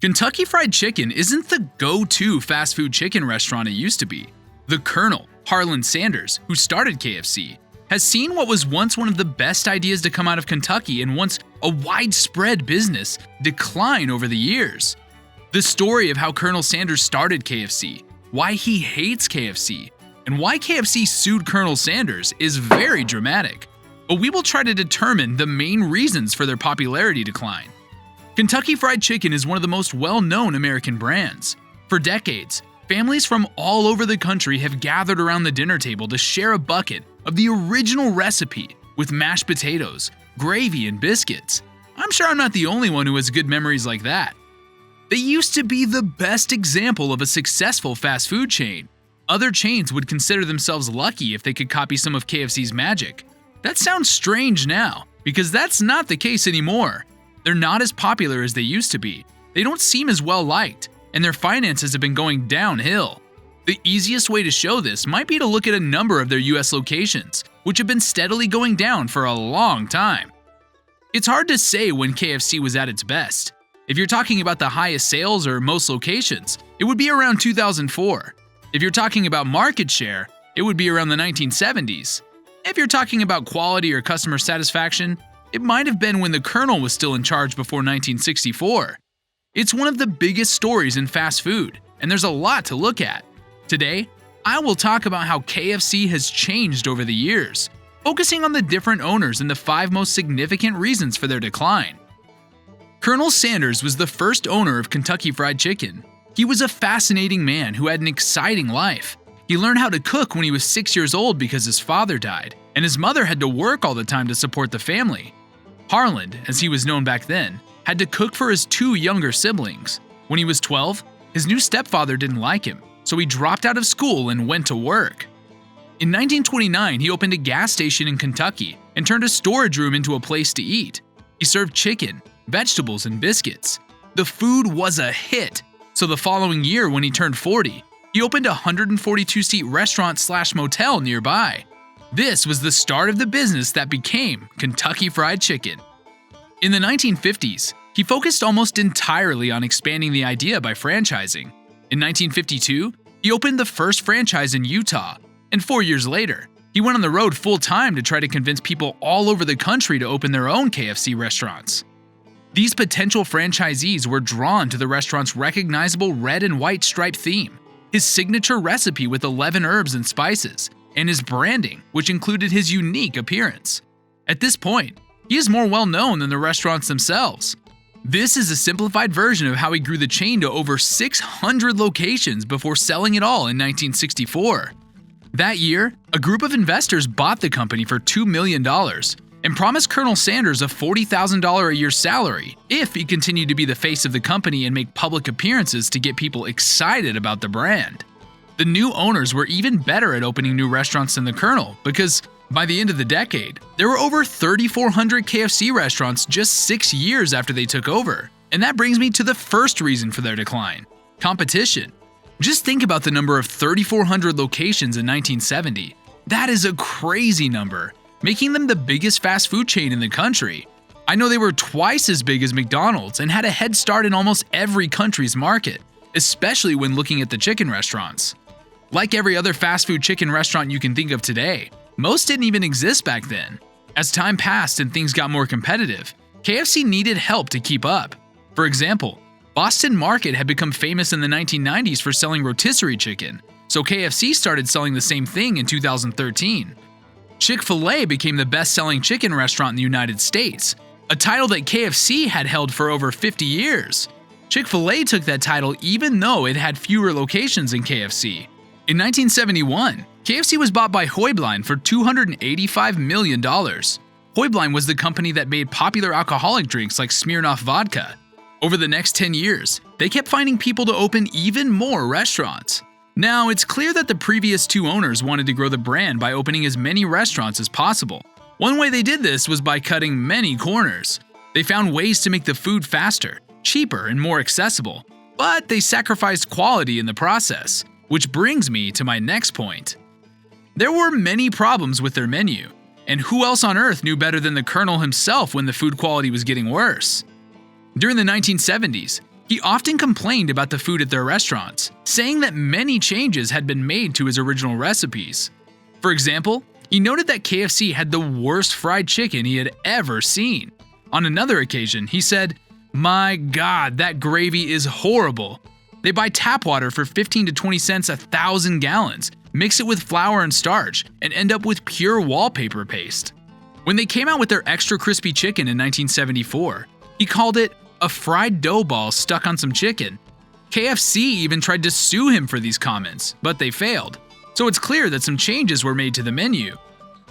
Kentucky Fried Chicken isn't the go-to fast food chicken restaurant it used to be. The Colonel, Harland Sanders, who started KFC, has seen what was once one of the best ideas to come out of Kentucky and once a widespread business decline over the years. The story of how Colonel Sanders started KFC, why he hates KFC, and why KFC sued Colonel Sanders is very dramatic. But we will try to determine the main reasons for their popularity decline. Kentucky Fried Chicken is one of the most well-known American brands. For decades, families from all over the country have gathered around the dinner table to share a bucket of the original recipe with mashed potatoes, gravy, and biscuits. I'm sure I'm not the only one who has good memories like that. They used to be the best example of a successful fast food chain. Other chains would consider themselves lucky if they could copy some of KFC's magic. That sounds strange now, because that's not the case anymore. They're not as popular as they used to be. They don't seem as well liked, and their finances have been going downhill. The easiest way to show this might be to look at a number of their US locations, which have been steadily going down for a long time. It's hard to say when KFC was at its best. If you're talking about the highest sales or most locations, it would be around 2004. If you're talking about market share, it would be around the 1970s. If you're talking about quality or customer satisfaction, it might have been when the Colonel was still in charge before 1964. It's one of the biggest stories in fast food, and there's a lot to look at. Today, I will talk about how KFC has changed over the years, focusing on the different owners and the 5 most significant reasons for their decline. Colonel Sanders was the first owner of Kentucky Fried Chicken. He was a fascinating man who had an exciting life. He learned how to cook when he was 6 years old because his father died, and his mother had to work all the time to support the family. Harland, as he was known back then, had to cook for his 2 younger siblings. When he was 12, his new stepfather didn't like him, so he dropped out of school and went to work. In 1929, he opened a gas station in Kentucky and turned a storage room into a place to eat. He served chicken, vegetables, and biscuits. The food was a hit, so the following year when he turned 40, he opened a 142-seat restaurant/motel nearby. This was the start of the business that became Kentucky Fried Chicken. In the 1950s, he focused almost entirely on expanding the idea by franchising. In 1952, he opened the first franchise in Utah, and 4 years later, he went on the road full-time to try to convince people all over the country to open their own KFC restaurants. These potential franchisees were drawn to the restaurant's recognizable red and white stripe theme, his signature recipe with 11 herbs and spices, and his branding, which included his unique appearance. At this point, he is more well-known than the restaurants themselves. This is a simplified version of how he grew the chain to over 600 locations before selling it all in 1964. That year, a group of investors bought the company for $2 million and promised Colonel Sanders a $40,000 a year salary if he continued to be the face of the company and make public appearances to get people excited about the brand. The new owners were even better at opening new restaurants than the Colonel because by the end of the decade, there were over 3,400 KFC restaurants just 6 years after they took over. And that brings me to the first reason for their decline: competition. Just think about the number of 3,400 locations in 1970. That is a crazy number, making them the biggest fast food chain in the country. I know they were twice as big as McDonald's and had a head start in almost every country's market, especially when looking at the chicken restaurants. Like every other fast food chicken restaurant you can think of today, most didn't even exist back then. As time passed and things got more competitive, KFC needed help to keep up. For example, Boston Market had become famous in the 1990s for selling rotisserie chicken, so KFC started selling the same thing in 2013. Chick-fil-A became the best-selling chicken restaurant in the United States, a title that KFC had held for over 50 years. Chick-fil-A took that title even though it had fewer locations than KFC. In 1971, KFC was bought by Hoiblein for $285 million. Hoiblein was the company that made popular alcoholic drinks like Smirnoff vodka. Over the next 10 years, they kept finding people to open even more restaurants. Now, it's clear that the previous 2 owners wanted to grow the brand by opening as many restaurants as possible. One way they did this was by cutting many corners. They found ways to make the food faster, cheaper, and more accessible, but they sacrificed quality in the process, which brings me to my next point. There were many problems with their menu, and who else on earth knew better than the Colonel himself when the food quality was getting worse? During the 1970s, He often complained about the food at their restaurants, saying that many changes had been made to his original recipes. For example, he noted that KFC had the worst fried chicken he had ever seen. On another occasion, he said, "My God, that gravy is horrible. They buy tap water for 15 to 20 cents a 1,000 gallons, mix it with flour and starch, and end up with pure wallpaper paste." When they came out with their extra crispy chicken in 1974, he called it a fried dough ball stuck on some chicken. KFC even tried to sue him for these comments, but they failed. So it's clear that some changes were made to the menu.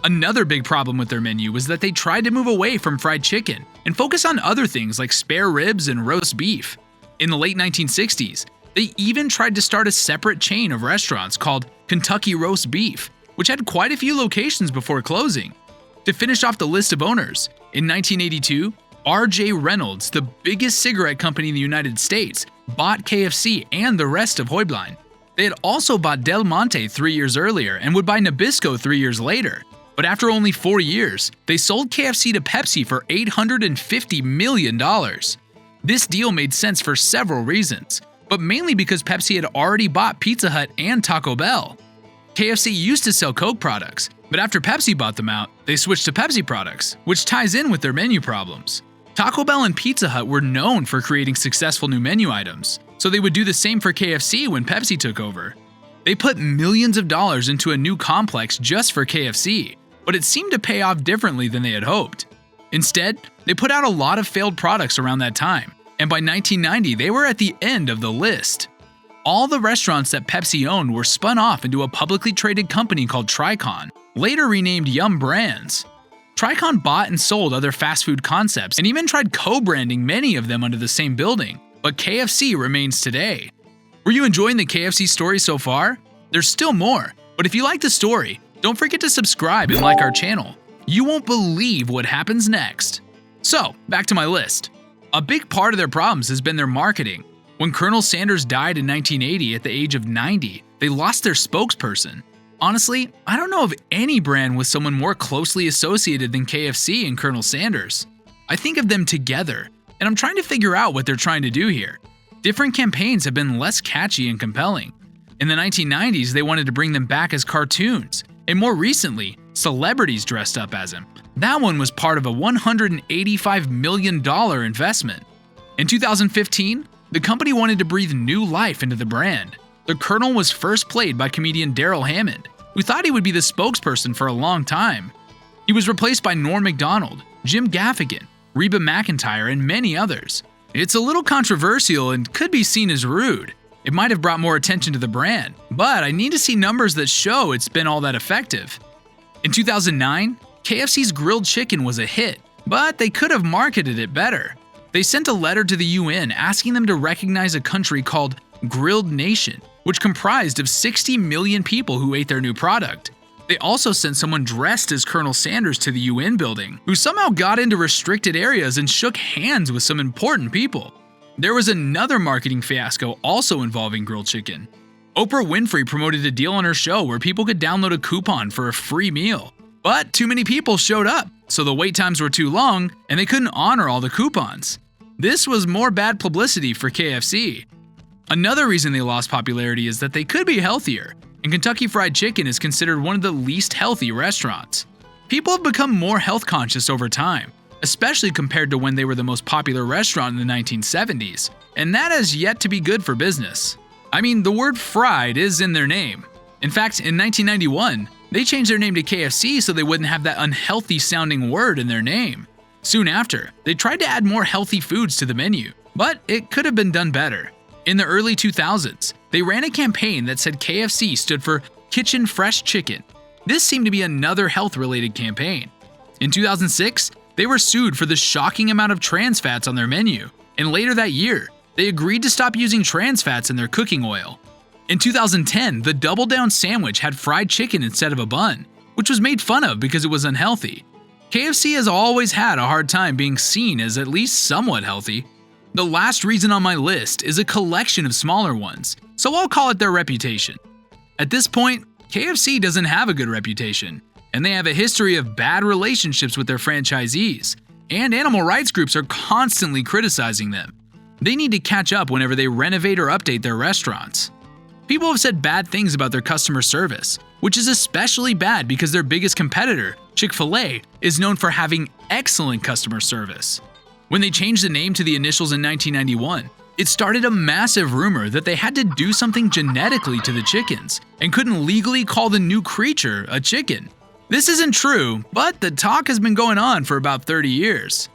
Another big problem with their menu was that they tried to move away from fried chicken and focus on other things like spare ribs and roast beef. In the late 1960s, they even tried to start a separate chain of restaurants called Kentucky Roast Beef, which had quite a few locations before closing. To finish off the list of owners, in 1982, R.J. Reynolds, the biggest cigarette company in the United States, bought KFC and the rest of Heublein. They had also bought Del Monte 3 years earlier and would buy Nabisco 3 years later. But after only 4 years, they sold KFC to Pepsi for $850 million. This deal made sense for several reasons, but mainly because Pepsi had already bought Pizza Hut and Taco Bell. KFC used to sell Coke products, but after Pepsi bought them out, they switched to Pepsi products, which ties in with their menu problems. Taco Bell and Pizza Hut were known for creating successful new menu items, so they would do the same for KFC when Pepsi took over. They put millions of dollars into a new complex just for KFC, but it seemed to pay off differently than they had hoped. Instead, they put out a lot of failed products around that time, and by 1990 they were at the end of the list. All the restaurants that Pepsi owned were spun off into a publicly traded company called Tricon, later renamed Yum Brands. Tricon bought and sold other fast food concepts and even tried co-branding many of them under the same building, but KFC remains today. Were you enjoying the KFC story so far? There's still more, but if you like the story, don't forget to subscribe and like our channel. You won't believe what happens next. So, back to my list. A big part of their problems has been their marketing. When Colonel Sanders died in 1980 at the age of 90, they lost their spokesperson. Honestly, I don't know of any brand with someone more closely associated than KFC and Colonel Sanders. I think of them together, and I'm trying to figure out what they're trying to do here. Different campaigns have been less catchy and compelling. In the 1990s, they wanted to bring them back as cartoons, and more recently, celebrities dressed up as him. That one was part of a $185 million investment. In 2015, the company wanted to breathe new life into the brand. The Colonel was first played by comedian Darrell Hammond, who thought he would be the spokesperson for a long time. He was replaced by Norm Macdonald, Jim Gaffigan, Reba McEntire, and many others. It's a little controversial and could be seen as rude. It might have brought more attention to the brand, but I need to see numbers that show it's been all that effective. In 2009, KFC's grilled chicken was a hit, but they could have marketed it better. They sent a letter to the UN asking them to recognize a country called Grilled Nation, which comprised of 60 million people who ate their new product. They also sent someone dressed as Colonel Sanders to the UN building, who somehow got into restricted areas and shook hands with some important people. There was another marketing fiasco also involving grilled chicken. Oprah Winfrey promoted a deal on her show where people could download a coupon for a free meal. But too many people showed up, so the wait times were too long and they couldn't honor all the coupons. This was more bad publicity for KFC. Another reason they lost popularity is that they could be healthier, and Kentucky Fried Chicken is considered one of the least healthy restaurants. People have become more health conscious over time, especially compared to when they were the most popular restaurant in the 1970s, and that has yet to be good for business. I mean, the word fried is in their name. In fact, in 1991, they changed their name to KFC so they wouldn't have that unhealthy sounding word in their name. Soon after, they tried to add more healthy foods to the menu, but it could have been done better. In the early 2000s, they ran a campaign that said KFC stood for Kitchen Fresh Chicken. This seemed to be another health-related campaign. In 2006, they were sued for the shocking amount of trans fats on their menu, and later that year, they agreed to stop using trans fats in their cooking oil. In 2010, the Double Down sandwich had fried chicken instead of a bun, which was made fun of because it was unhealthy. KFC has always had a hard time being seen as at least somewhat healthy. The last reason on my list is a collection of smaller ones, so I'll call it their reputation. At this point, KFC doesn't have a good reputation, and they have a history of bad relationships with their franchisees, and animal rights groups are constantly criticizing them. they need to catch up whenever they renovate or update their restaurants. People have said bad things about their customer service, which is especially bad because their biggest competitor, Chick-fil-A, is known for having excellent customer service. When they changed the name to the initials in 1991, it started a massive rumor that they had to do something genetically to the chickens and couldn't legally call the new creature a chicken. This isn't true, but the talk has been going on for about 30 years.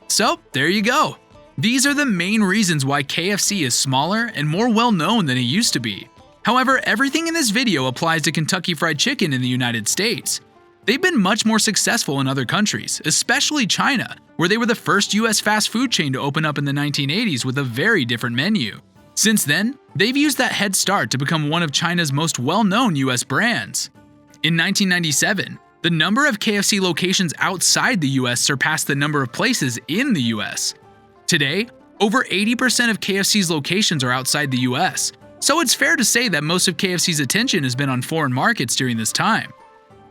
So, there you go. These are the main reasons why KFC is smaller and more well-known than it used to be. However, everything in this video applies to Kentucky Fried Chicken in the United States. They've been much more successful in other countries, especially China, where they were the first US fast food chain to open up in the 1980s with a very different menu. Since then, they've used that head start to become one of China's most well-known US brands. In 1997, the number of KFC locations outside the US surpassed the number of places in the US. Today, over 80% of KFC's locations are outside the US, so it's fair to say that most of KFC's attention has been on foreign markets during this time.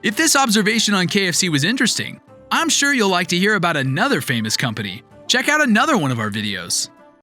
If this observation on KFC was interesting, I'm sure you'll like to hear about another famous company. Check out another one of our videos.